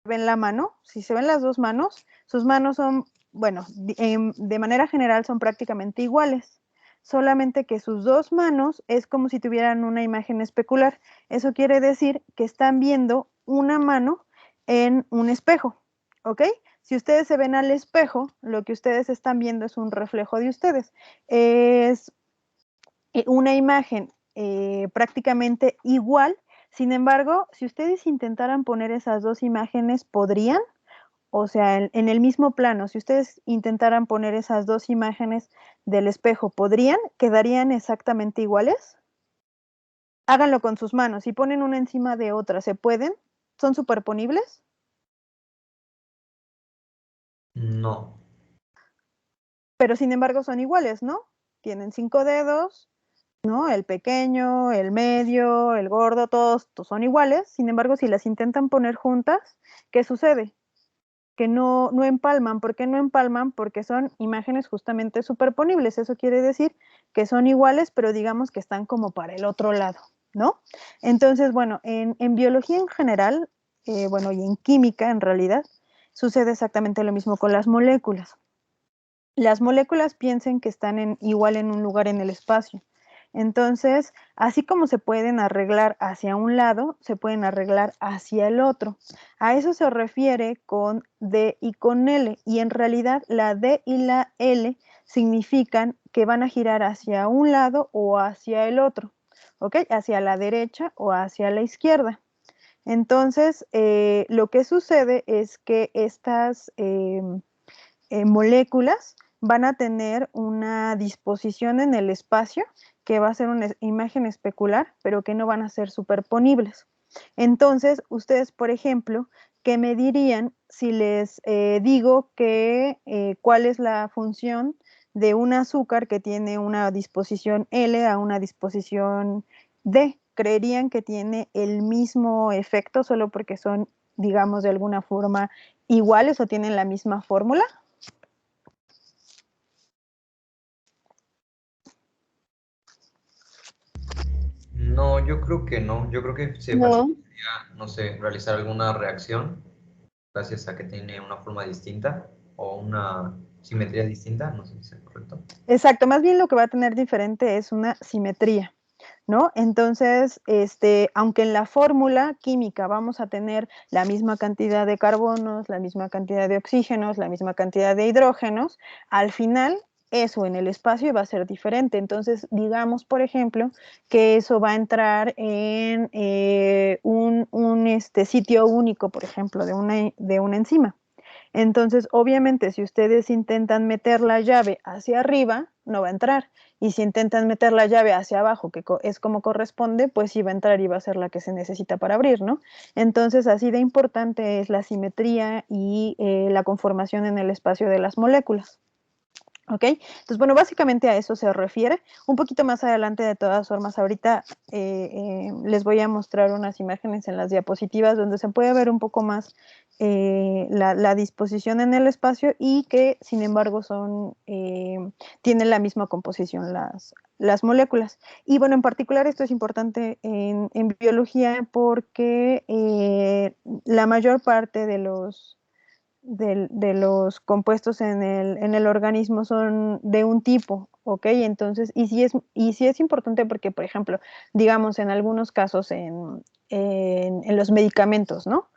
ven la mano, si se ven las dos manos, sus manos son, bueno, de manera general son prácticamente iguales, solamente que sus dos manos es como si tuvieran una imagen especular. Eso quiere decir que están viendo una mano en un espejo, ¿ok? Si ustedes se ven al espejo, lo que ustedes están viendo es un reflejo de ustedes. Es una imagen prácticamente igual. Sin embargo, si ustedes intentaran poner esas dos imágenes, ¿podrían? O sea, en el mismo plano, si ustedes intentaran poner esas dos imágenes del espejo, ¿podrían? ¿Quedarían exactamente iguales? Háganlo con sus manos. Si ponen una encima de otra, ¿se pueden? ¿Son superponibles? No. Pero sin embargo son iguales, ¿no? Tienen 5 dedos, ¿no? El pequeño, el medio, el gordo, todos son iguales. Sin embargo, si las intentan poner juntas, ¿qué sucede? Que no empalman. ¿Por qué no empalman? Porque son imágenes justamente superponibles. Eso quiere decir que son iguales, pero digamos que están como para el otro lado, ¿no? Entonces, bueno, en biología en general, bueno, y en química en realidad, sucede exactamente lo mismo con las moléculas. Las moléculas piensen que están igual en un lugar en el espacio. Entonces, así como se pueden arreglar hacia un lado, se pueden arreglar hacia el otro. A eso se refiere con D y con L. Y en realidad la D y la L significan que van a girar hacia un lado o hacia el otro, ¿ok? Hacia la derecha o hacia la izquierda. Entonces, lo que sucede es que estas moléculas van a tener una disposición en el espacio que va a ser una imagen especular, pero que no van a ser superponibles. Entonces, ustedes, por ejemplo, ¿qué me dirían si les digo que cuál es la función de un azúcar que tiene una disposición L a una disposición D? ¿Creerían que tiene el mismo efecto solo porque son, digamos, de alguna forma iguales o tienen la misma fórmula? No, yo creo que no. Yo creo que se No. facilitaría, no sé, realizar alguna reacción gracias a que tiene una forma distinta o una simetría distinta, no sé si es correcto. Exacto, más bien lo que va a tener diferente es una simetría, ¿no? Entonces, aunque en la fórmula química vamos a tener la misma cantidad de carbonos, la misma cantidad de oxígenos, la misma cantidad de hidrógenos, al final eso en el espacio va a ser diferente. Entonces, digamos, por ejemplo, que eso va a entrar en un sitio único, por ejemplo, de una enzima. Entonces, obviamente, si ustedes intentan meter la llave hacia arriba, no va a entrar. Y si intentan meter la llave hacia abajo, que es como corresponde, pues sí va a entrar y va a ser la que se necesita para abrir, ¿no? Entonces, así de importante es la simetría y la conformación en el espacio de las moléculas. ¿Ok? Entonces, bueno, básicamente a eso se refiere. Un poquito más adelante, de todas formas, ahorita les voy a mostrar unas imágenes en las diapositivas donde se puede ver un poco más la disposición en el espacio y que, sin embargo, tienen la misma composición las moléculas. Y bueno, en particular esto es importante en biología porque la mayor parte de los compuestos en el organismo son de un tipo, ¿ok? Entonces, y sí es importante porque, por ejemplo, digamos, en algunos casos en los medicamentos, ¿no?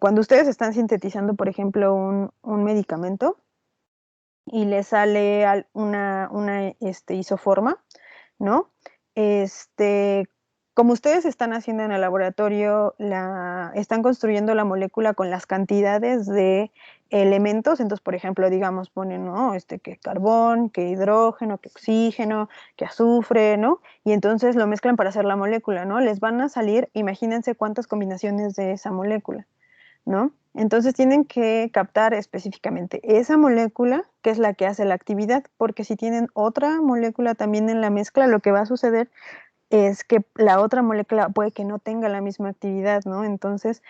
Cuando ustedes están sintetizando, por ejemplo, un medicamento y le sale una isoforma, ¿no? Este, como ustedes están haciendo en el laboratorio, están construyendo la molécula con las cantidades de elementos, entonces, por ejemplo, digamos, ponen, ¿no? Que carbón, que hidrógeno, que oxígeno, que azufre, ¿no? Y entonces lo mezclan para hacer la molécula, ¿no? Les van a salir, imagínense cuántas combinaciones de esa molécula, ¿no? Entonces tienen que captar específicamente esa molécula, que es la que hace la actividad, porque si tienen otra molécula también en la mezcla, lo que va a suceder es que la otra molécula puede que no tenga la misma actividad, ¿no? Entonces,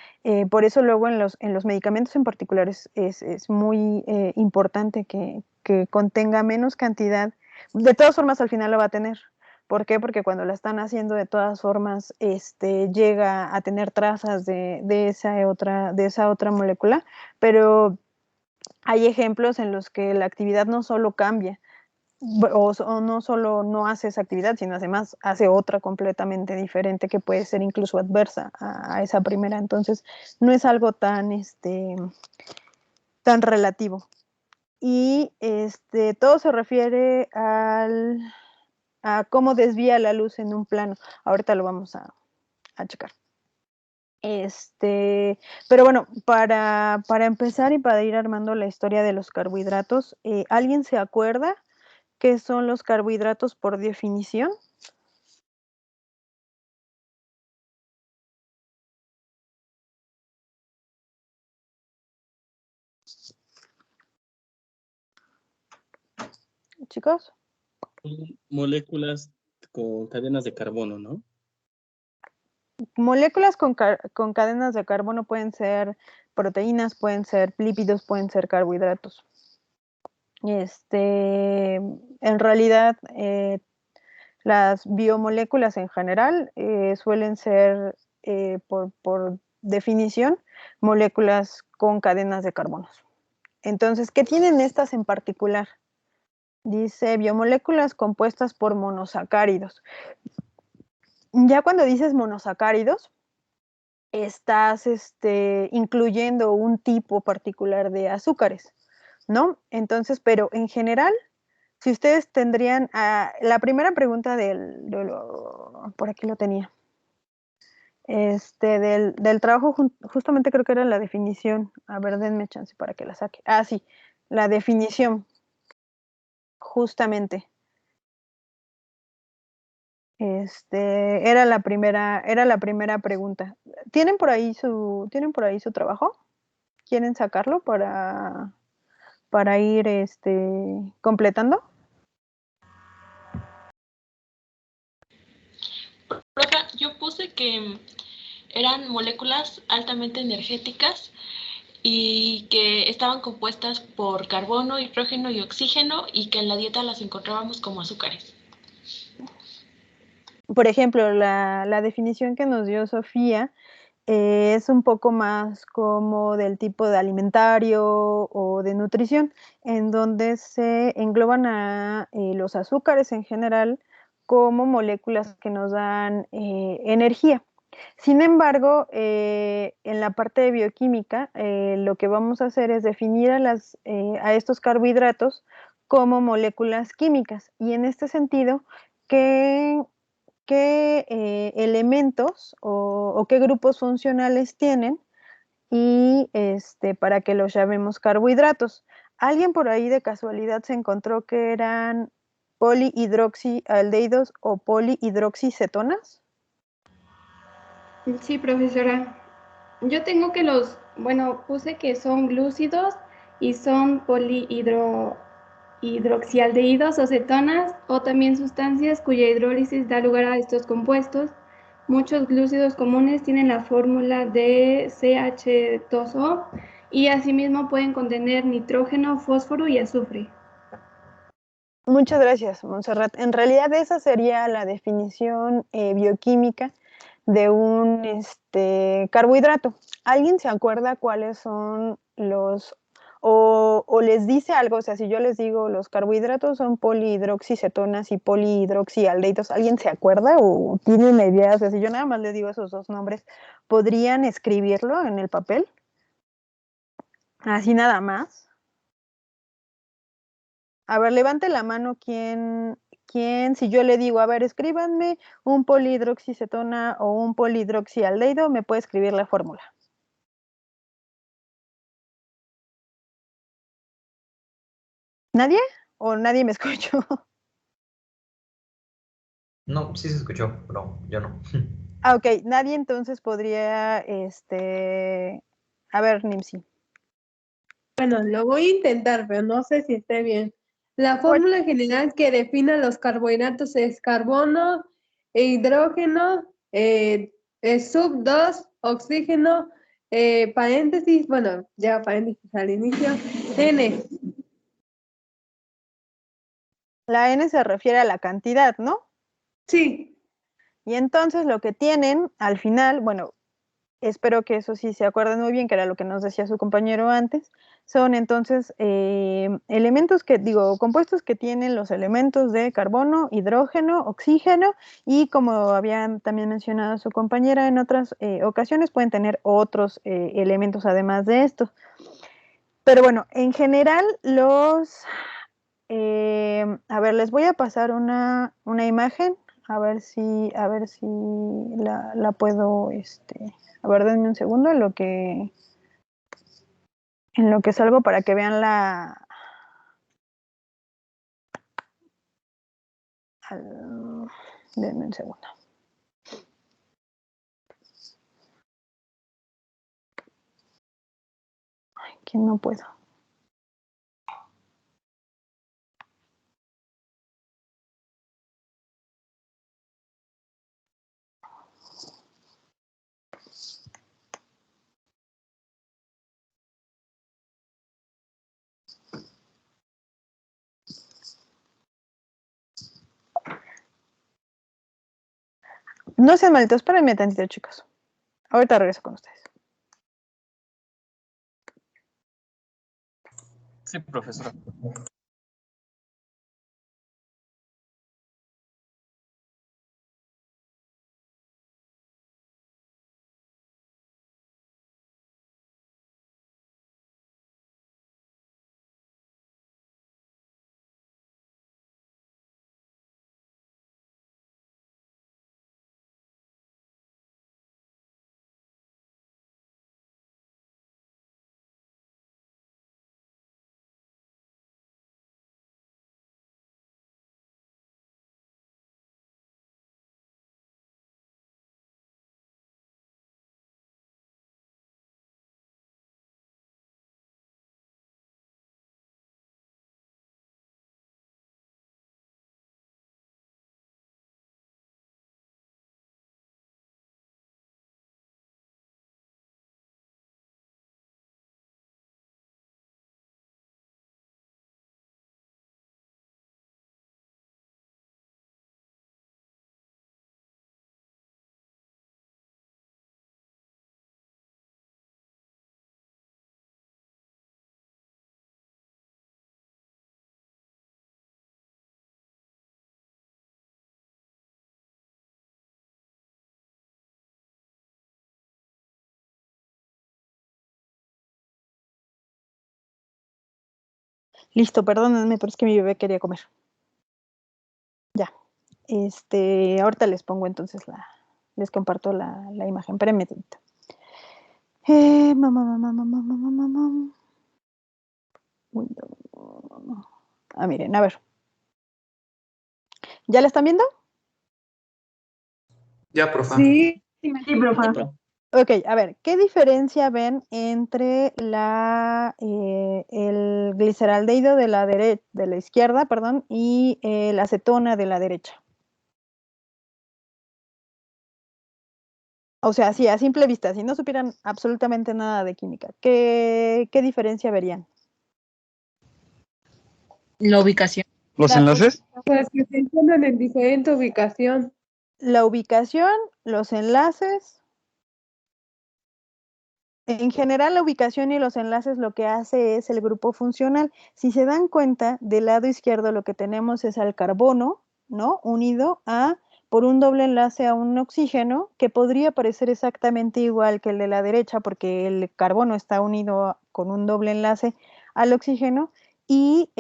por eso luego en los medicamentos en particular es muy importante que contenga menos cantidad. De todas formas, al final lo va a tener, ¿Por qué? Porque cuando la están haciendo de todas formas, llega a tener trazas de esa otra molécula, pero hay ejemplos en los que la actividad no solo cambia, o no solo no hace esa actividad, sino además hace otra completamente diferente que puede ser incluso adversa a esa primera. Entonces, no es algo tan relativo. Y todo se refiere a cómo desvía la luz en un plano. Ahorita lo vamos a checar. Pero bueno, para empezar y para ir armando la historia de los carbohidratos, ¿alguien se acuerda qué son los carbohidratos por definición? Chicos. Moléculas con cadenas de carbono, ¿no? Moléculas con cadenas de carbono pueden ser proteínas, pueden ser lípidos, pueden ser carbohidratos. En realidad, las biomoléculas en general suelen ser, por definición, moléculas con cadenas de carbonos. Entonces, ¿qué tienen estas en particular? Dice biomoléculas compuestas por monosacáridos. Ya cuando dices monosacáridos, estás incluyendo un tipo particular de azúcares, ¿no? Entonces, pero en general, si ustedes tendrían, la primera pregunta por aquí lo tenía, del trabajo, justamente creo que era la definición. A ver, denme chance para que la saque. Ah, sí, la definición, justamente. Era la primera pregunta. ¿Tienen por ahí su trabajo? ¿Quieren sacarlo para ir completando? Profe, yo puse que eran moléculas altamente energéticas y que estaban compuestas por carbono, hidrógeno y oxígeno y que en la dieta las encontrábamos como azúcares. Por ejemplo, la definición que nos dio Sofía es un poco más como del tipo de alimentario o de nutrición, en donde se engloban a los azúcares en general como moléculas que nos dan energía. Sin embargo, en la parte de bioquímica, lo que vamos a hacer es definir a estos carbohidratos como moléculas químicas. Y en este sentido, ¿qué elementos o qué grupos funcionales tienen y para que los llamemos carbohidratos? ¿Alguien por ahí de casualidad se encontró que eran polihidroxialdehídos o polihidroxicetonas? Sí, profesora. Yo tengo que puse que son glúcidos y son polihidroxialdehídos o cetonas, o también sustancias cuya hidrólisis da lugar a estos compuestos. Muchos glúcidos comunes tienen la fórmula de CH2O y asimismo pueden contener nitrógeno, fósforo y azufre. Muchas gracias, Montserrat. En realidad esa sería la definición bioquímica de un carbohidrato. ¿Alguien se acuerda cuáles son o les dice algo? O sea, si yo les digo los carbohidratos son polihidroxicetonas y polihidroxialdehídos, ¿alguien se acuerda o tiene una idea? O sea, si yo nada más les digo esos dos nombres, ¿podrían escribirlo en el papel? Así nada más. A ver, levante la mano si yo le digo, a ver, escríbanme un polihidroxicetona o un polihidroxialdehído, me puede escribir la fórmula. ¿Nadie? ¿O nadie me escuchó? No, sí se escuchó, pero yo no. Ah, ok, nadie entonces podría, a ver, Nimsi. Bueno, lo voy a intentar, pero no sé si esté bien. La fórmula general que define los carbohidratos es carbono, hidrógeno, sub 2, oxígeno, paréntesis, bueno, ya paréntesis al inicio, N. La N se refiere a la cantidad, ¿no? Sí. Y entonces lo que tienen al final, bueno, espero que eso sí se acuerden muy bien, que era lo que nos decía su compañero antes, son entonces elementos que, digo, compuestos que tienen los elementos de carbono, hidrógeno, oxígeno, y como había también mencionado su compañera en otras ocasiones, pueden tener otros elementos además de estos. Pero bueno, en general a ver, les voy a pasar una imagen, a ver si la puedo, a ver, denme un segundo en lo que salgo para que vean denme un segundo. Ay, que no puedo. No sean malitos, espérenme tantito, chicos. Ahorita regreso con ustedes. Sí, profesora. Listo, perdónenme, pero es que mi bebé quería comer. Ya. Ahorita les pongo entonces les comparto la imagen. Espérenme tantito. Miren, a ver. ¿Ya la están viendo? Ya, profe. Sí. Sí, profe. Ok, a ver, ¿qué diferencia ven entre el gliceraldehído de la izquierda, perdón, y la acetona de la derecha? O sea, sí, a simple vista, si no supieran absolutamente nada de química, ¿qué diferencia verían? La ubicación. ¿Los enlaces? Pues que se encuentran en diferente ubicación. La ubicación, los enlaces. En general, la ubicación y los enlaces lo que hace es el grupo funcional. Si se dan cuenta, del lado izquierdo lo que tenemos es al carbono, ¿no? Unido por un doble enlace a un oxígeno, que podría parecer exactamente igual que el de la derecha, porque el carbono está unido con un doble enlace al oxígeno. Y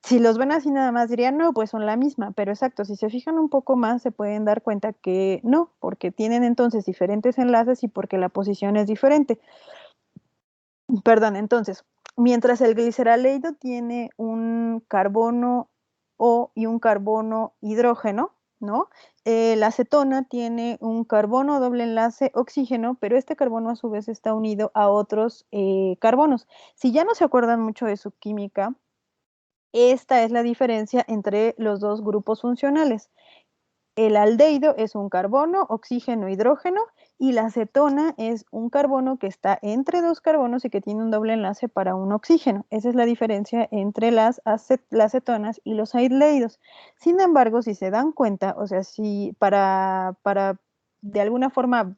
si los ven así nada más dirían, no, pues son la misma, pero exacto, si se fijan un poco más se pueden dar cuenta que no, porque tienen entonces diferentes enlaces y porque la posición es diferente. Perdón, entonces, mientras el gliceraldehído tiene un carbono O y un carbono hidrógeno, ¿no? La acetona tiene un carbono doble enlace oxígeno, pero este carbono a su vez está unido a otros carbonos. Si ya no se acuerdan mucho de su química, esta es la diferencia entre los dos grupos funcionales. El aldehído es un carbono, oxígeno, hidrógeno, Y la cetona es un carbono que está entre dos carbonos y que tiene un doble enlace para un oxígeno. Esa es la diferencia entre las cetonas y los aldehídos. Sin embargo, si se dan cuenta, o sea, si para de alguna forma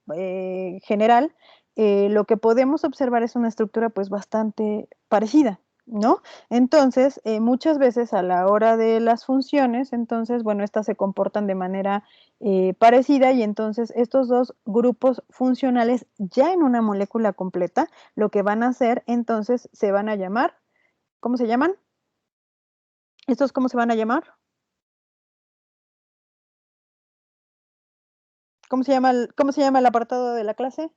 general, lo que podemos observar es una estructura pues bastante parecida, ¿no? Entonces, muchas veces a la hora de las funciones, entonces, bueno, estas se comportan de manera parecida y entonces estos dos grupos funcionales ya en una molécula completa, lo que van a hacer entonces se van a llamar, ¿cómo se llaman? ¿Estos cómo se van a llamar? ¿Cómo se llama el apartado de la clase?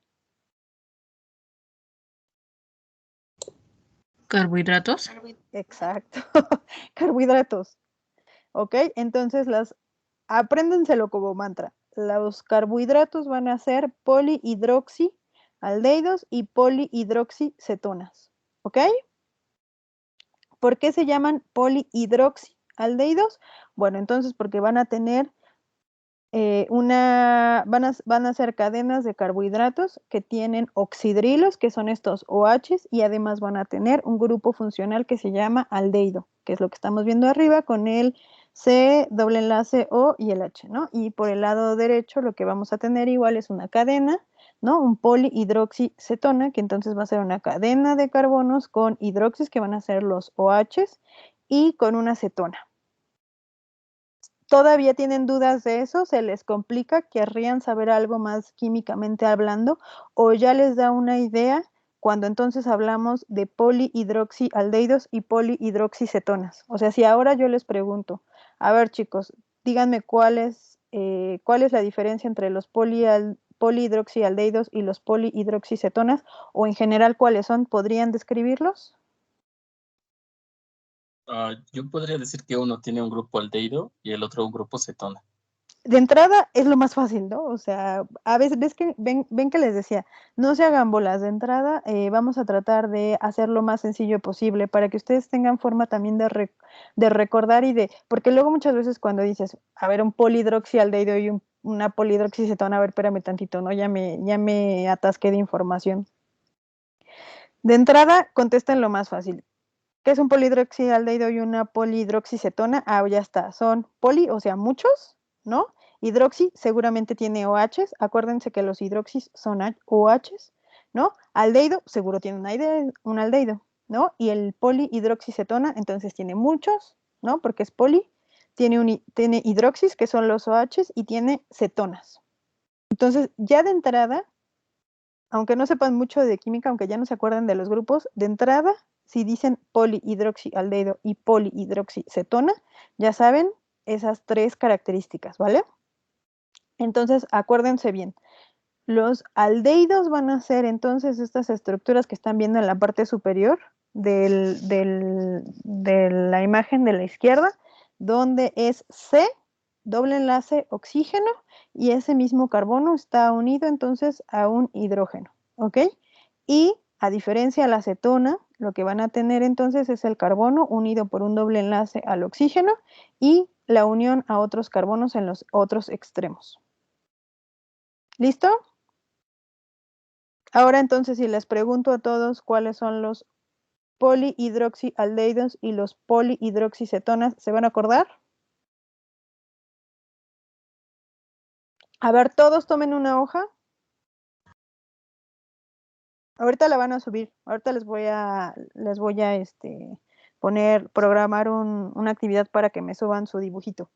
¿Carbohidratos? Exacto, carbohidratos. ¿Ok? Entonces apréndenselo como mantra. Los carbohidratos van a ser polihidroxialdehídos y polihidroxicetonas. ¿Ok? ¿Por qué se llaman polihidroxialdehídos? Bueno, entonces porque van a tener van a ser cadenas de carbohidratos que tienen oxidrilos, que son estos OHs, y además van a tener un grupo funcional que se llama aldehído, que es lo que estamos viendo arriba con el C, doble enlace O y el H, ¿no? Y por el lado derecho lo que vamos a tener igual es una cadena, ¿no? Un polihidroxicetona, que entonces va a ser una cadena de carbonos con hidroxis, que van a ser los OHs, y con una cetona. ¿Todavía tienen dudas de eso? ¿Se les complica? ¿Querrían saber algo más químicamente hablando? ¿O ya les da una idea cuando entonces hablamos de polihidroxialdehídos y polihidroxicetonas? O sea, si ahora yo les pregunto, a ver chicos, díganme cuál es la diferencia entre los polihidroxialdehídos y los polihidroxicetonas, o en general cuáles son, ¿podrían describirlos? Yo podría decir que uno tiene un grupo aldehído y el otro un grupo cetona. De entrada es lo más fácil, ¿no? O sea, a veces ven que les decía, no se hagan bolas de entrada, vamos a tratar de hacer lo más sencillo posible para que ustedes tengan forma también de recordar porque luego muchas veces cuando dices, a ver, un polihidroxialdehído y una polihidroxicetona, a ver, espérame tantito, ¿no? Ya me atasqué de información. De entrada, contesten lo más fácil. ¿Qué es un polihidroxialdehído y una polihidroxicetona? Ah, ya está, son poli, o sea, muchos, ¿no? Hidroxi seguramente tiene OHs, acuérdense que los hidroxis son OHs, ¿no? Aldehído seguro tiene un aldehído, ¿no? Y el polihidroxicetona entonces tiene muchos, ¿no? Porque es poli, tiene hidroxis, que son los OHs, y tiene cetonas. Entonces, ya de entrada, aunque no sepan mucho de química, aunque ya no se acuerden de los grupos, de entrada, si dicen polihidroxialdehído y polihidroxicetona, ya saben esas tres características, ¿vale? Entonces, acuérdense bien. Los aldehídos van a ser entonces estas estructuras que están viendo en la parte superior de la imagen de la izquierda, donde es C, doble enlace oxígeno, y ese mismo carbono está unido entonces a un hidrógeno, ¿ok? Y a diferencia de la cetona, lo que van a tener entonces es el carbono unido por un doble enlace al oxígeno y la unión a otros carbonos en los otros extremos. ¿Listo? Ahora entonces, si les pregunto a todos cuáles son los polihidroxialdehídos y los polihidroxicetonas, ¿se van a acordar? A ver, todos tomen una hoja. Ahorita la van a subir. Ahorita les voy a programar una actividad para que me suban su dibujito.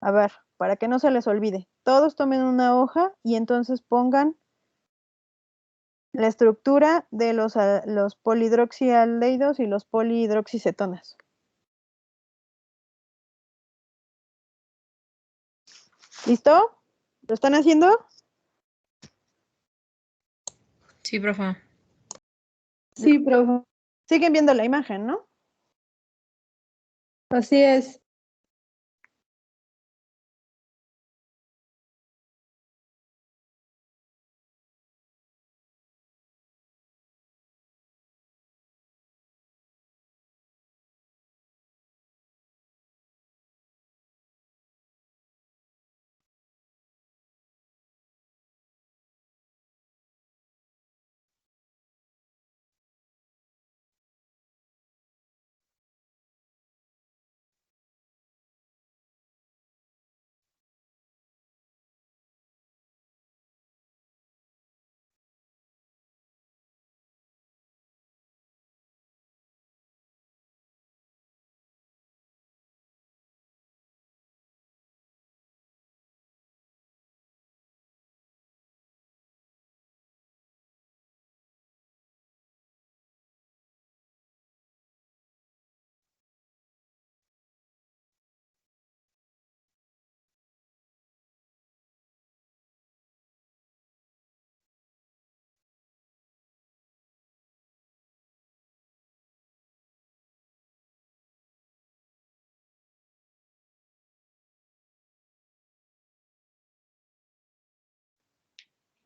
A ver, para que no se les olvide. Todos tomen una hoja y entonces pongan la estructura de los polihidroxialdehídos y los polihidroxicetonas. ¿Listo? ¿Lo están haciendo? Sí, profe. Sí, profe. Siguen viendo la imagen, ¿no? Así es.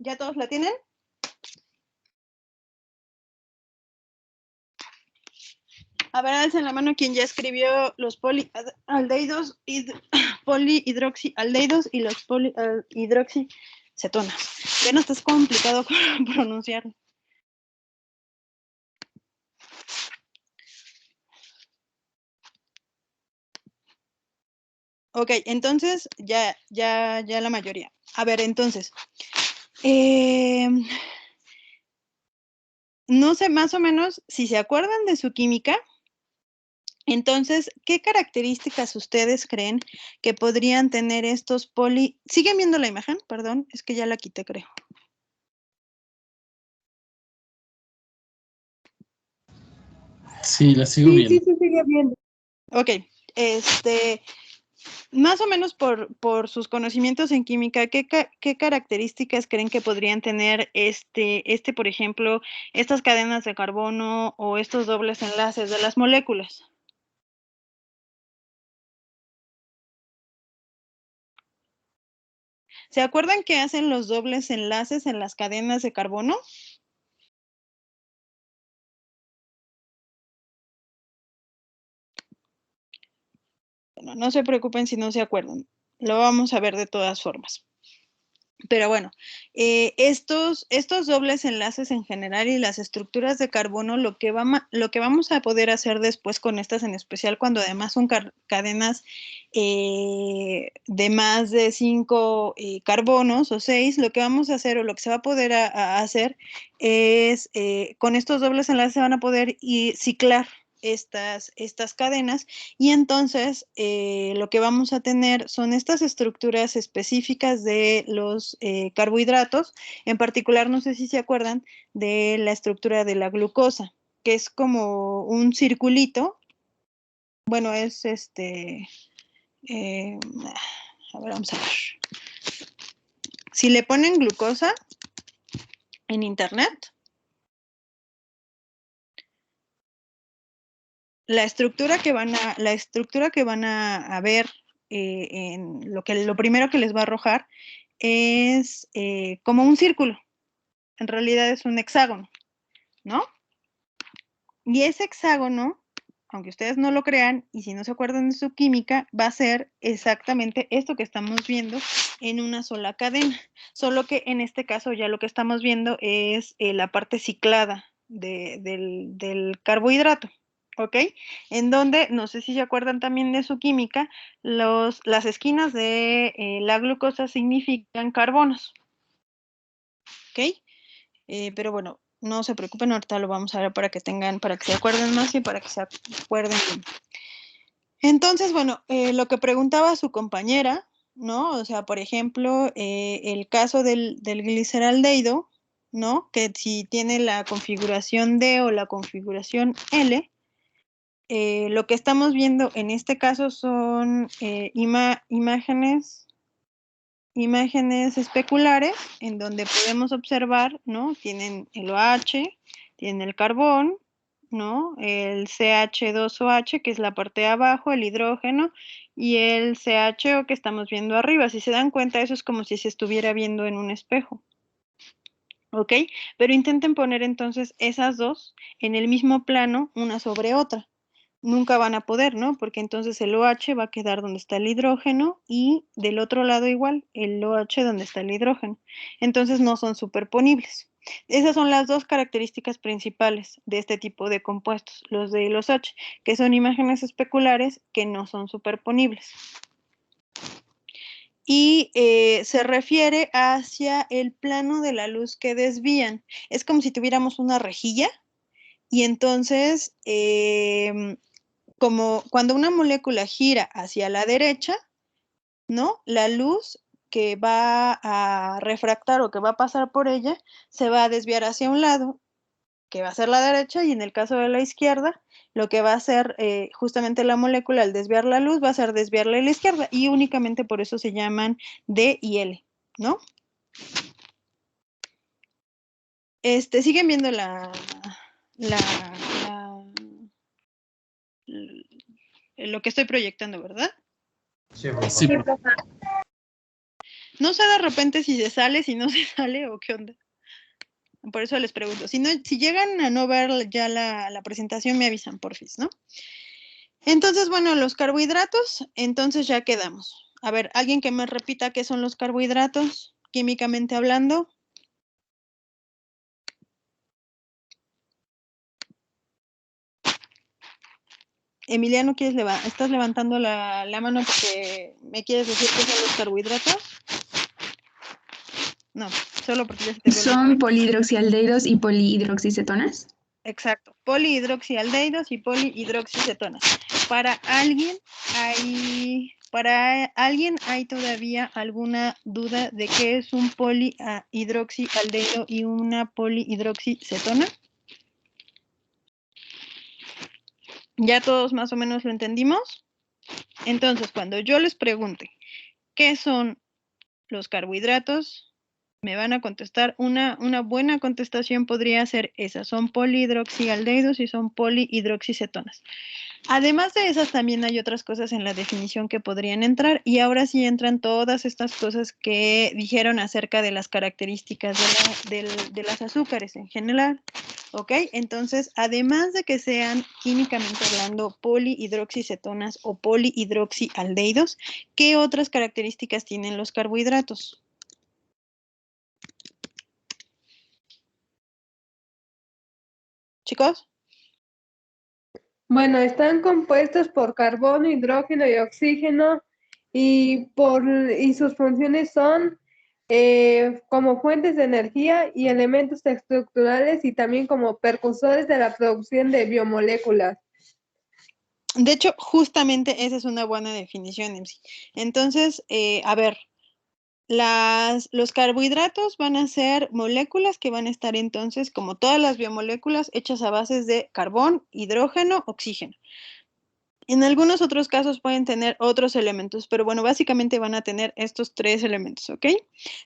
¿Ya todos la tienen? A ver, alcen la mano quien ya escribió los polialdehídos, polihidroxialdehídos y los polihidroxicetonas. Ya no está complicado pronunciarlo. Ok, entonces ya la mayoría. A ver, entonces, no sé más o menos si se acuerdan de su química. Entonces, ¿qué características ustedes creen que podrían tener estos ¿Siguen viendo la imagen? Perdón, es que ya la quité, creo. Sí, la sigo Sí, viendo. sí, sigue viendo. Ok, más o menos por sus conocimientos en química, ¿qué características creen que podrían tener por ejemplo, estas cadenas de carbono o estos dobles enlaces de las moléculas? ¿Se acuerdan que hacen los dobles enlaces en las cadenas de carbono? Bueno, no se preocupen si no se acuerdan. Lo vamos a ver de todas formas. Pero bueno, estos dobles enlaces en general y las estructuras de carbono, lo que vamos a poder hacer después con estas en especial, cuando además son cadenas de más de 5 carbonos o 6, lo que vamos a hacer o lo que se va a poder hacer es, con estos dobles enlaces se van a poder ciclar estas cadenas y entonces lo que vamos a tener son estas estructuras específicas de los carbohidratos. En particular, no sé si se acuerdan de la estructura de la glucosa, que es como un circulito. Bueno, es a ver, vamos a ver. Si le ponen glucosa en internet, la estructura que van a ver en lo primero que les va a arrojar es como un círculo. En realidad es un hexágono, ¿no? Y ese hexágono, aunque ustedes no lo crean, y si no se acuerdan de su química, va a ser exactamente esto que estamos viendo en una sola cadena. Solo que en este caso ya lo que estamos viendo es la parte ciclada del carbohidrato. ¿Ok? En donde, no sé si se acuerdan también de su química, las esquinas de la glucosa significan carbonos. ¿Ok? Pero bueno, no se preocupen, ahorita lo vamos a ver para que se acuerden más y para que se acuerden bien. Entonces, bueno, lo que preguntaba su compañera, ¿no? O sea, por ejemplo, el caso del gliceraldehído, ¿no? Que si tiene la configuración D o la configuración L, lo que estamos viendo en este caso son imágenes especulares en donde podemos observar, ¿no? Tienen el OH, tienen el carbón, ¿no? El CH2OH, que es la parte de abajo, el hidrógeno, y el CHO que estamos viendo arriba. Si se dan cuenta, eso es como si se estuviera viendo en un espejo. ¿Ok? Pero intenten poner entonces esas dos en el mismo plano, una sobre otra. Nunca van a poder, ¿no? Porque entonces el OH va a quedar donde está el hidrógeno y del otro lado igual, el OH donde está el hidrógeno. Entonces no son superponibles. Esas son las dos características principales de este tipo de compuestos, los D y los H, que son imágenes especulares que no son superponibles. Y se refiere hacia el plano de la luz que desvían. Es como si tuviéramos una rejilla y entonces como cuando una molécula gira hacia la derecha, ¿no? La luz que va a refractar o que va a pasar por ella se va a desviar hacia un lado, que va a ser la derecha, y en el caso de la izquierda, lo que va a hacer justamente la molécula al desviar la luz va a ser desviarla a la izquierda, y únicamente por eso se llaman D y L, ¿no? Siguen viendo lo que estoy proyectando, ¿verdad? Sí, por Sí, favor. No sé de repente si se sale, si no se sale o qué onda. Por eso les pregunto. Si llegan a no ver ya la presentación, me avisan, porfis, ¿no? Entonces, bueno, los carbohidratos, entonces ya quedamos. A ver, alguien que me repita qué son los carbohidratos, químicamente hablando. Emiliano, estás levantando la mano porque me quieres decir qué son los carbohidratos? No, solo porque ya se te vio. Son polihidroxialdehídos y polihidroxicetonas. Exacto, polihidroxialdehídos y polihidroxicetonas. Para alguien hay todavía alguna duda de qué es un polihidroxialdehído y una polihidroxicetona. ¿Ya todos más o menos lo entendimos? Entonces, cuando yo les pregunte qué son los carbohidratos, me van a contestar, una buena contestación podría ser esa, son polihidroxialdehídos y son polihidroxicetonas. Además de esas, también hay otras cosas en la definición que podrían entrar, y ahora sí entran todas estas cosas que dijeron acerca de las características de las azúcares en general, ¿ok? Entonces, además de que sean químicamente hablando polihidroxicetonas o polihidroxialdehídos, ¿qué otras características tienen los carbohidratos? ¿Chicos? Bueno, están compuestos por carbono, hidrógeno y oxígeno y sus funciones son como fuentes de energía y elementos estructurales y también como precursores de la producción de biomoléculas. De hecho, justamente esa es una buena definición, MC. Entonces, a ver, los carbohidratos van a ser moléculas que van a estar entonces, como todas las biomoléculas, hechas a bases de carbón, hidrógeno, oxígeno. En algunos otros casos pueden tener otros elementos, pero bueno, básicamente van a tener estos tres elementos, ¿ok?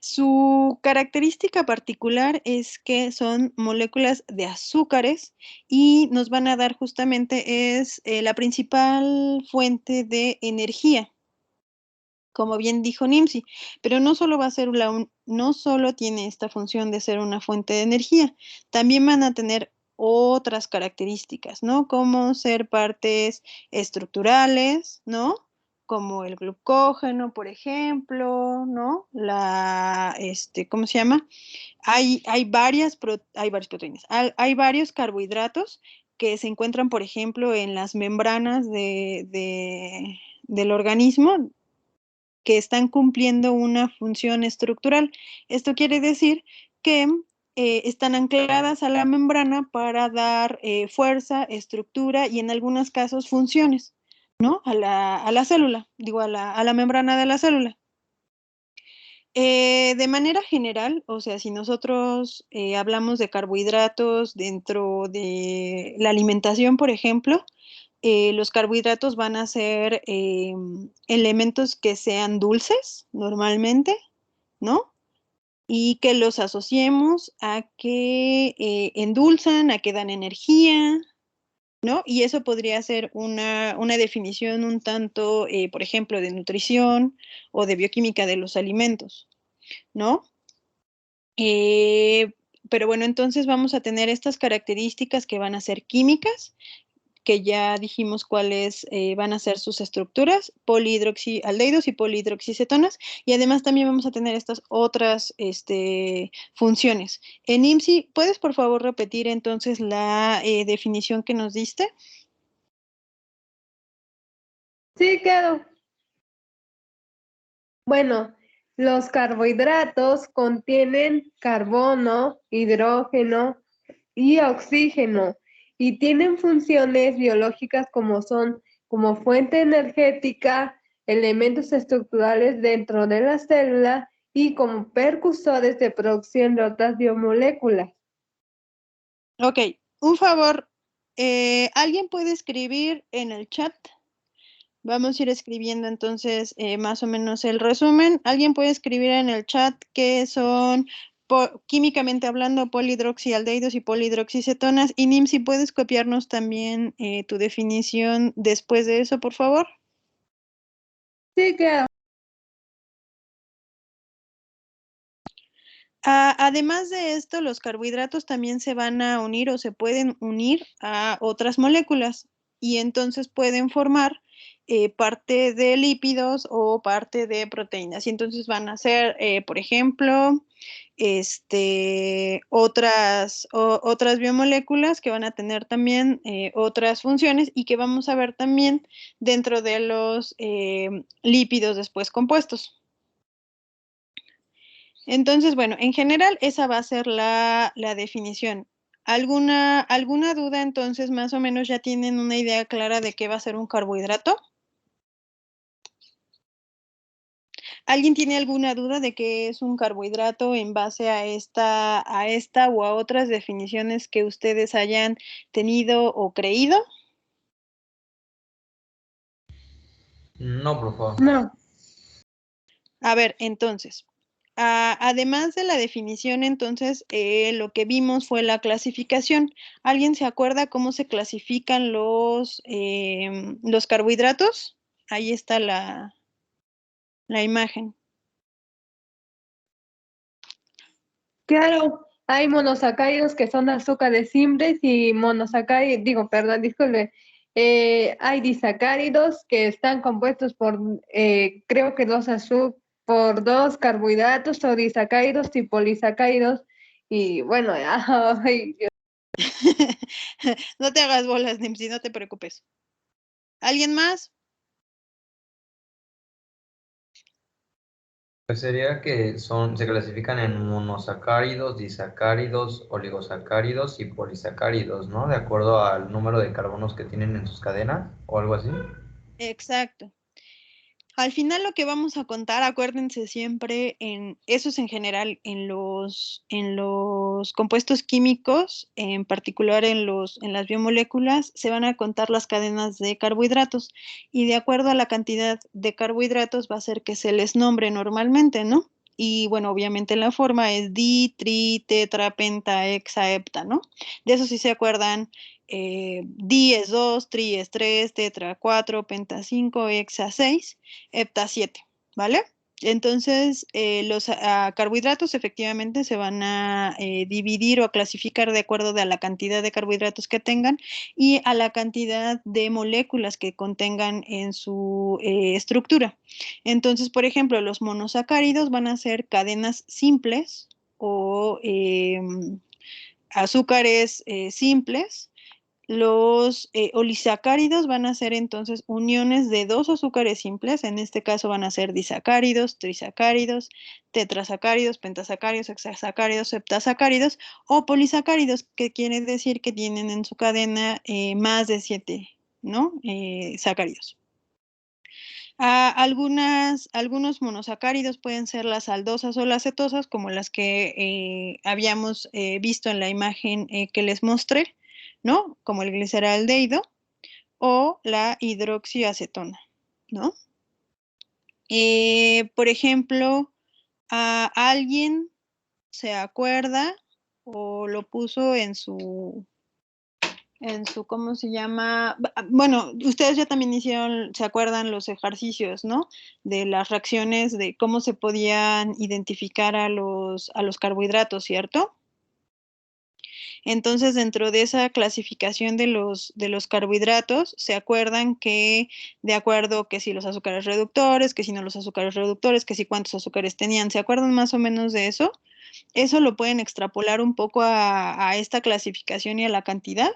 Su característica particular es que son moléculas de azúcares y nos van a dar justamente la principal fuente de energía, como bien dijo Nimsi, pero no solo va a ser no solo tiene esta función de ser una fuente de energía, también van a tener otras características, ¿no? Como ser partes estructurales, ¿no? Como el glucógeno, por ejemplo, ¿no? ¿Cómo se llama? Hay varias proteínas, hay varios carbohidratos que se encuentran, por ejemplo, en las membranas del organismo, que están cumpliendo una función estructural. Esto quiere decir que están ancladas a la membrana para dar fuerza, estructura y en algunos casos funciones, ¿no? A la célula, digo, a la membrana de la célula. De manera general, o sea, si nosotros hablamos de carbohidratos dentro de la alimentación, por ejemplo, los carbohidratos van a ser elementos que sean dulces normalmente, ¿no? Y que los asociemos a que endulzan, a que dan energía, ¿no? Y eso podría ser una definición un tanto, por ejemplo, de nutrición o de bioquímica de los alimentos, ¿no? Pero bueno, entonces vamos a tener estas características que van a ser químicas, que ya dijimos cuáles van a ser sus estructuras, polihidroxialdehídos y polihidroxicetonas, y además también vamos a tener estas otras funciones. IMSI, ¿puedes por favor repetir entonces la definición que nos diste? Sí, claro. Bueno, los carbohidratos contienen carbono, hidrógeno y oxígeno y tienen funciones biológicas como fuente energética, elementos estructurales dentro de la célula y como precursores de producción de otras biomoléculas. Ok, un favor, ¿alguien puede escribir en el chat? Vamos a ir escribiendo entonces más o menos el resumen. ¿Alguien puede escribir en el chat qué son, químicamente hablando, polihidroxialdehídos y polihidroxicetonas? Y Nimsi, ¿puedes copiarnos también tu definición después de eso, por favor? Sí, claro. Además de esto, los carbohidratos también se van a unir o se pueden unir a otras moléculas y entonces pueden formar parte de lípidos o parte de proteínas. Y entonces van a ser, por ejemplo, otras biomoléculas que van a tener también otras funciones y que vamos a ver también dentro de los lípidos después compuestos. Entonces, bueno, en general esa va a ser la definición. ¿Alguna duda? Entonces, más o menos ya tienen una idea clara de qué va a ser un carbohidrato. ¿Alguien tiene alguna duda de qué es un carbohidrato en base a esta o a otras definiciones que ustedes hayan tenido o creído? No, por favor. No. A ver, entonces, además de la definición, entonces, lo que vimos fue la clasificación. ¿Alguien se acuerda cómo se clasifican los carbohidratos? Ahí está la imagen. Claro, hay monosacáridos que son azúcares simples y monosacáridos, disculpe, hay disacáridos que están compuestos por, creo que por dos carbohidratos o disacáridos y polisacáridos. Y bueno, ay, Dios. No te hagas bolas, Nimsi, no te preocupes. ¿Alguien más? Pues sería que se clasifican en monosacáridos, disacáridos, oligosacáridos y polisacáridos, ¿no? De acuerdo al número de carbonos que tienen en sus cadenas o algo así. Exacto. Al final lo que vamos a contar, acuérdense siempre eso es en general en los compuestos químicos, en particular en las biomoléculas, se van a contar las cadenas de carbohidratos y de acuerdo a la cantidad de carbohidratos va a ser que se les nombre normalmente, ¿no? Y bueno, obviamente la forma es di, tri, tetra, penta, hexa, hepta, ¿no? De eso sí se acuerdan. Di es 2, tri es 3, tetra 4, penta 5, hexa 6, hepta 7, ¿vale? Entonces, los carbohidratos efectivamente se van a dividir o a clasificar de acuerdo a la cantidad de carbohidratos que tengan y a la cantidad de moléculas que contengan en su estructura. Entonces, por ejemplo, los monosacáridos van a ser cadenas simples o azúcares simples. Los olisacáridos van a ser entonces uniones de dos azúcares simples, en este caso van a ser disacáridos, trisacáridos, tetrasacáridos, pentasacáridos, hexasacáridos, septasacáridos o polisacáridos, que quiere decir que tienen en su cadena más de 7, ¿no? Sacáridos. Algunos monosacáridos pueden ser las aldosas o las cetosas, como las que habíamos visto en la imagen que les mostré, ¿no? Como el gliceraldehído o la hidroxiacetona, ¿no? Por ejemplo, ¿alguien se acuerda o lo puso en su, ¿cómo se llama? Bueno, ustedes ya también se acuerdan los ejercicios, ¿no? De las reacciones, de cómo se podían identificar a los carbohidratos, ¿cierto? Entonces, dentro de esa clasificación de los carbohidratos, se acuerdan que de acuerdo que si los azúcares reductores, que si no los azúcares reductores, que si cuántos azúcares tenían, ¿se acuerdan más o menos de eso? Eso lo pueden extrapolar un poco a esta clasificación y a la cantidad.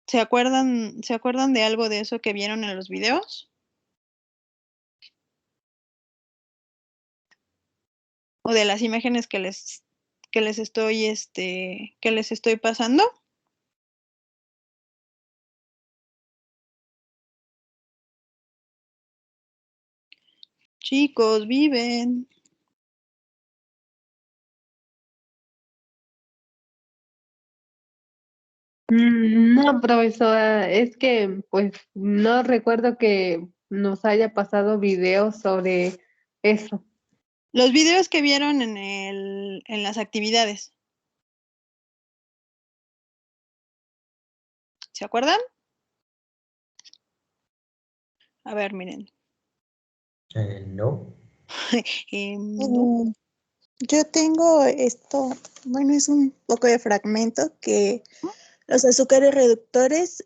¿Se acuerdan de algo de eso que vieron en los videos? ¿O de las imágenes que les estoy pasando? Chicos, viven. No, profesora, es que pues no recuerdo que nos haya pasado videos sobre eso. Los videos que vieron en las actividades. ¿Se acuerdan? A ver, miren. No. No. Yo tengo esto, bueno, es un poco de fragmento que los azúcares reductores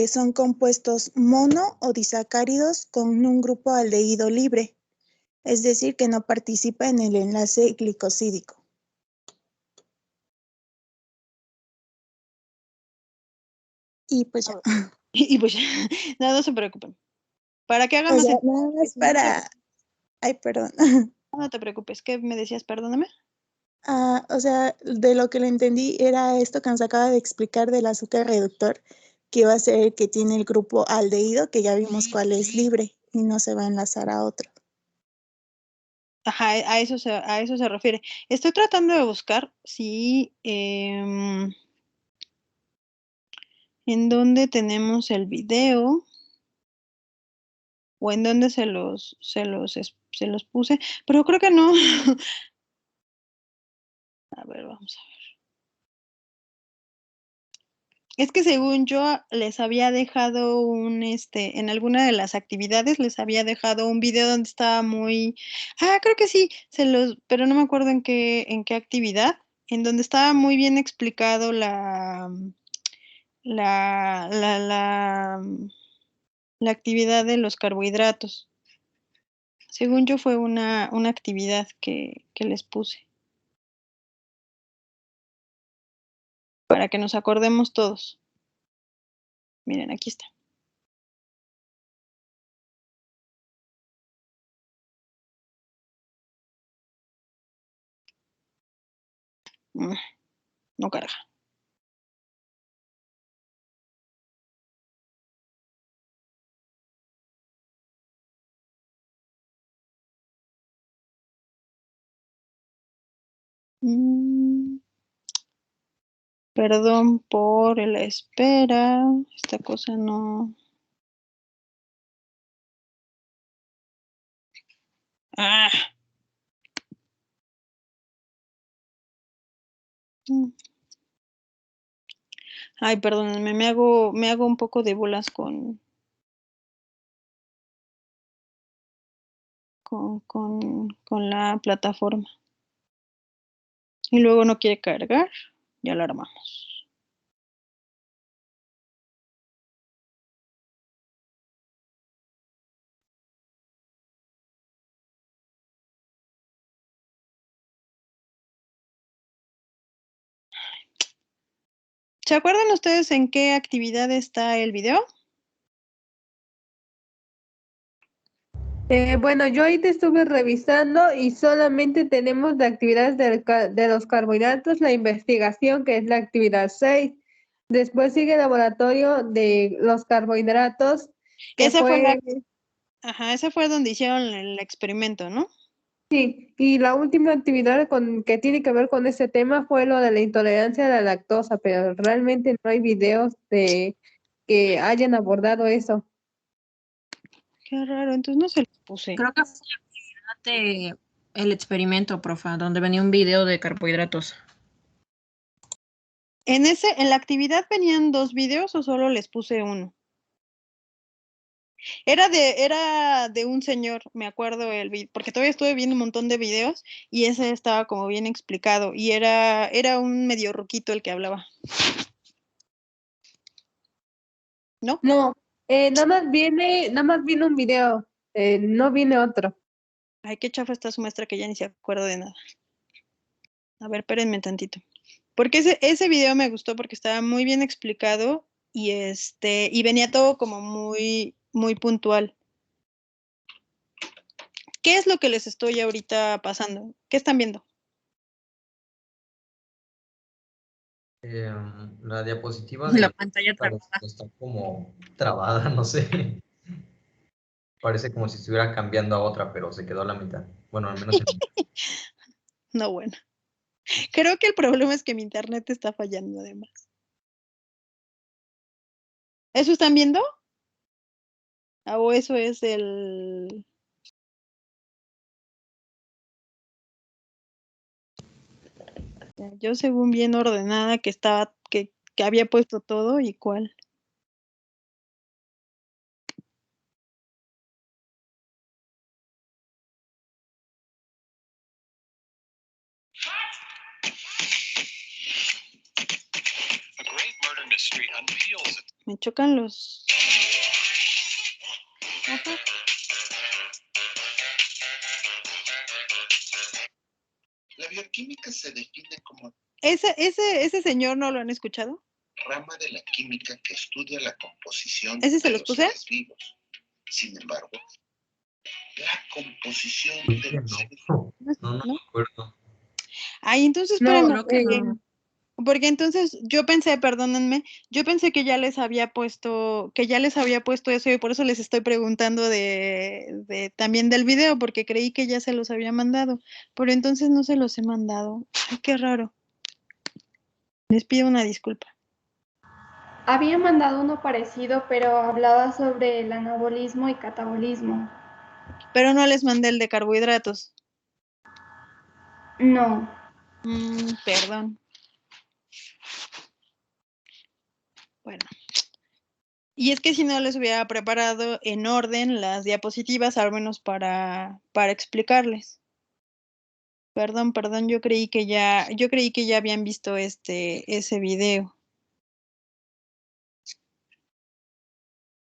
son compuestos mono o disacáridos con un grupo aldehído libre, es decir, que no participa en el enlace glicosídico. Y pues ya. Y pues nada, no se preocupen. Para que haga O más sea, sentido, nada más para... Ay, perdón. no te preocupes. ¿Qué me decías? Perdóname. O sea, de lo que le entendí era esto que nos acaba de explicar del azúcar reductor, que va a ser el que tiene el grupo aldehído, que ya vimos cuál es libre y no se va a enlazar a otro. Ajá, a eso se refiere. Estoy tratando de buscar si en dónde tenemos el video o en dónde se los puse, pero creo que no. A ver, vamos a ver. Es que según yo les había dejado en alguna de las actividades les había dejado un video donde estaba muy, creo que sí, pero no me acuerdo en qué actividad, en donde estaba muy bien explicado la, la, la, la actividad de los carbohidratos. Según yo fue una actividad que les puse, para que nos acordemos todos. Miren, aquí está. No carga. Perdón por la espera. Esta cosa no. Ah. Ay, perdónenme, me hago un poco de bolas con la plataforma. Y luego no quiere cargar, ya la armamos. ¿Se acuerdan ustedes en qué actividad está el video? Bueno, yo ahí te estuve revisando y solamente tenemos de actividades de los carbohidratos la investigación, que es la actividad 6. Después sigue el laboratorio de los carbohidratos, que Esa fue fue... esa fue donde hicieron el experimento, ¿no? Sí, y la última actividad que tiene que ver con ese tema fue lo de la intolerancia a la lactosa, pero realmente no hay videos de que hayan abordado eso. Qué raro, entonces no se los puse. Creo que fue la actividad el experimento, profa, donde venía un video de carbohidratos. ¿En la actividad venían 2 videos o solo les puse uno? Era de un señor, me acuerdo porque todavía estuve viendo un montón de videos y ese estaba como bien explicado y era un medio ruquito el que hablaba. ¿No? No, nada más viene un video, no viene otro. Ay, qué chafa está su maestra que ya ni se acuerda de nada. A ver, espérenme tantito. Porque ese video me gustó porque estaba muy bien explicado y venía todo como muy, muy puntual. ¿Qué es lo que les estoy ahorita pasando? ¿Qué están viendo? La diapositiva La de pantalla trabada. está como trabada, no sé. Parece como si estuviera cambiando a otra, pero se quedó a la mitad. Bueno, al menos en... No, bueno. Creo que el problema es que mi internet está fallando además. ¿Eso están viendo? ¿O eso es el...? Yo según bien ordenada que estaba, que había puesto todo y cuál. Me chocan los... Ajá. La bioquímica se define como... ¿Ese señor no lo han escuchado? Rama de la química que estudia la composición ¿Ese se de los los puse? seres vivos. Sin embargo, la composición de los seres No me acuerdo. Ay, entonces No, espérenme, creo que no. porque entonces yo pensé, perdónenme, yo pensé que ya les había puesto eso y por eso les estoy preguntando también del video, porque creí que ya se los había mandado, pero entonces no se los he mandado. Ay, qué raro. Les pido una disculpa. Había mandado uno parecido, pero hablaba sobre el anabolismo y catabolismo. Pero no les mandé el de carbohidratos. No. Perdón. Bueno. Y es que si no les hubiera preparado en orden las diapositivas, al menos para explicarles. Perdón, yo creí que ya habían visto ese video.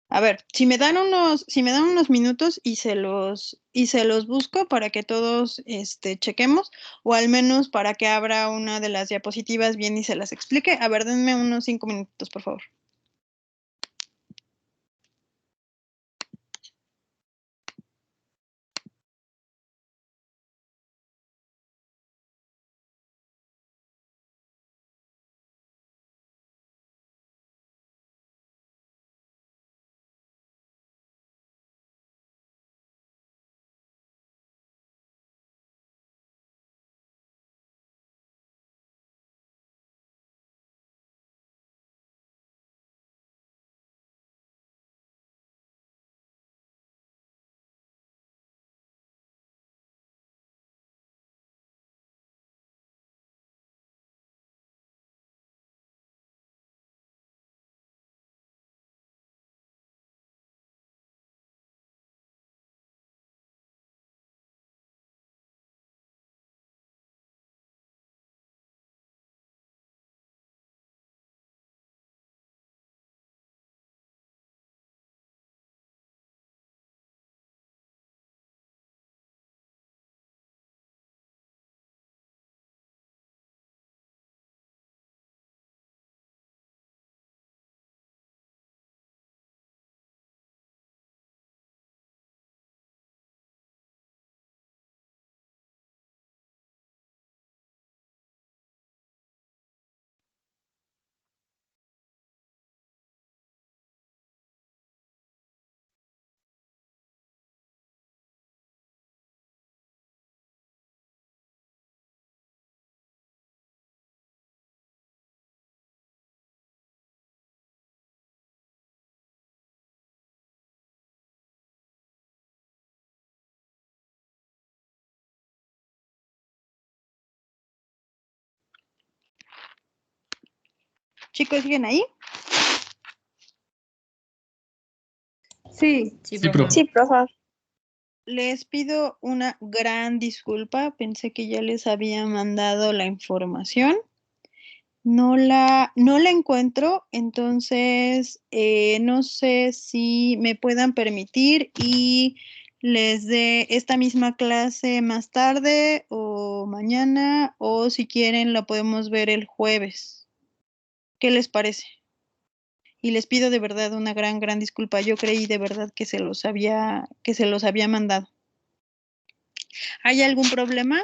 A ver, si me dan unos minutos y se los busco para que todos chequemos, o al menos para que abra una de las diapositivas bien y se las explique. A ver, denme unos 5 minutos, por favor. Chicos, ¿siguen ahí? Sí. Sí, Sí, profe. profe. Sí, profe. Les pido una gran disculpa. Pensé que ya les había mandado la información. No la encuentro, entonces no sé si me puedan permitir y les dé esta misma clase más tarde o mañana, o si quieren la podemos ver el jueves. ¿Qué les parece? Y les pido de verdad una gran disculpa. Yo creí de verdad que se los había mandado. ¿Hay algún problema?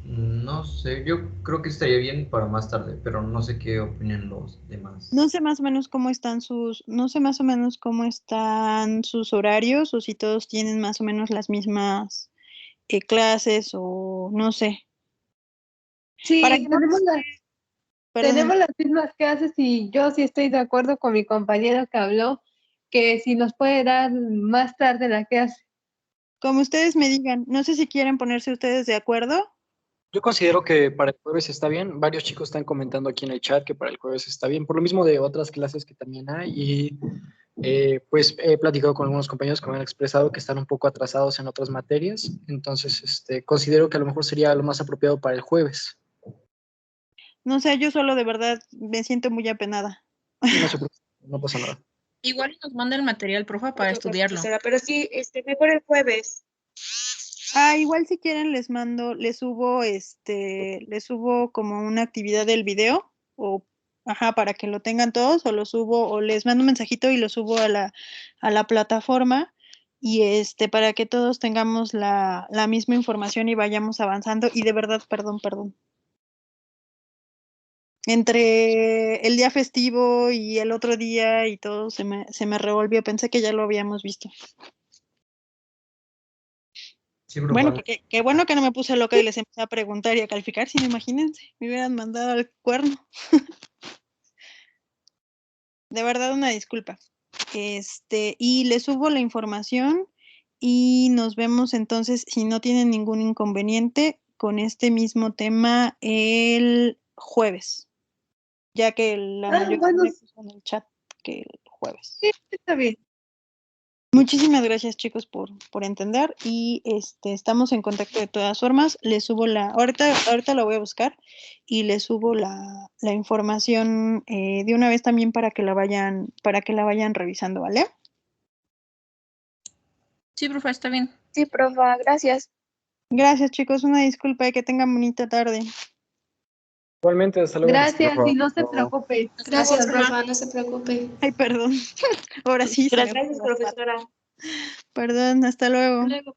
No sé, yo creo que estaría bien para más tarde, pero no sé qué opinan los demás. No sé más o menos cómo están sus horarios, o si todos tienen más o menos las mismas clases, o no sé. Sí, Para que no tenemos perdónenme, las mismas clases y yo sí estoy de acuerdo con mi compañero que habló, que si nos puede dar más tarde la clase. como ustedes me digan, no sé si quieren ponerse ustedes de acuerdo. Yo considero que para el jueves está bien. Varios chicos están comentando aquí en el chat que para el jueves está bien, por lo mismo de otras clases que también hay. Y Pues he platicado con algunos compañeros que me han expresado que están un poco atrasados en otras materias, entonces considero que a lo mejor sería lo más apropiado para el jueves. No sé, yo solo de verdad me siento muy apenada. No se preocupe, no pasa nada. Igual nos manda el material, profa, para estudiarlo. Pero sí, mejor el jueves. Igual si quieren les mando, les subo como una actividad del video, o para que lo tengan todos, o lo subo, o les mando un mensajito y lo subo a la plataforma, y para que todos tengamos la misma información y vayamos avanzando. Y de verdad, perdón. Entre el día festivo y el otro día y todo se me revolvió, pensé que ya lo habíamos visto. Sí, Bueno, qué bueno que no me puse loca y les empecé a preguntar y a calificar, si no, imagínense, me hubieran mandado al cuerno. De verdad, una disculpa. Y les subo la información y nos vemos entonces, si no tienen ningún inconveniente, con este mismo tema el jueves, ya que la mayoría me puso en el chat que el jueves. Sí, está bien. Muchísimas gracias, chicos, por entender, y estamos en contacto de todas formas. Les subo ahorita la voy a buscar y les subo la información de una vez también para que la vayan revisando, ¿vale? Sí, profa, está bien. Sí, profa, gracias. Gracias, chicos, una disculpa y que tengan bonita tarde. Igualmente, hasta luego. Gracias y no se preocupe. Gracias, profa, no se preocupe. Ay, perdón. Ahora sí. Gracias, profesora. Perdón, hasta luego. Hasta luego.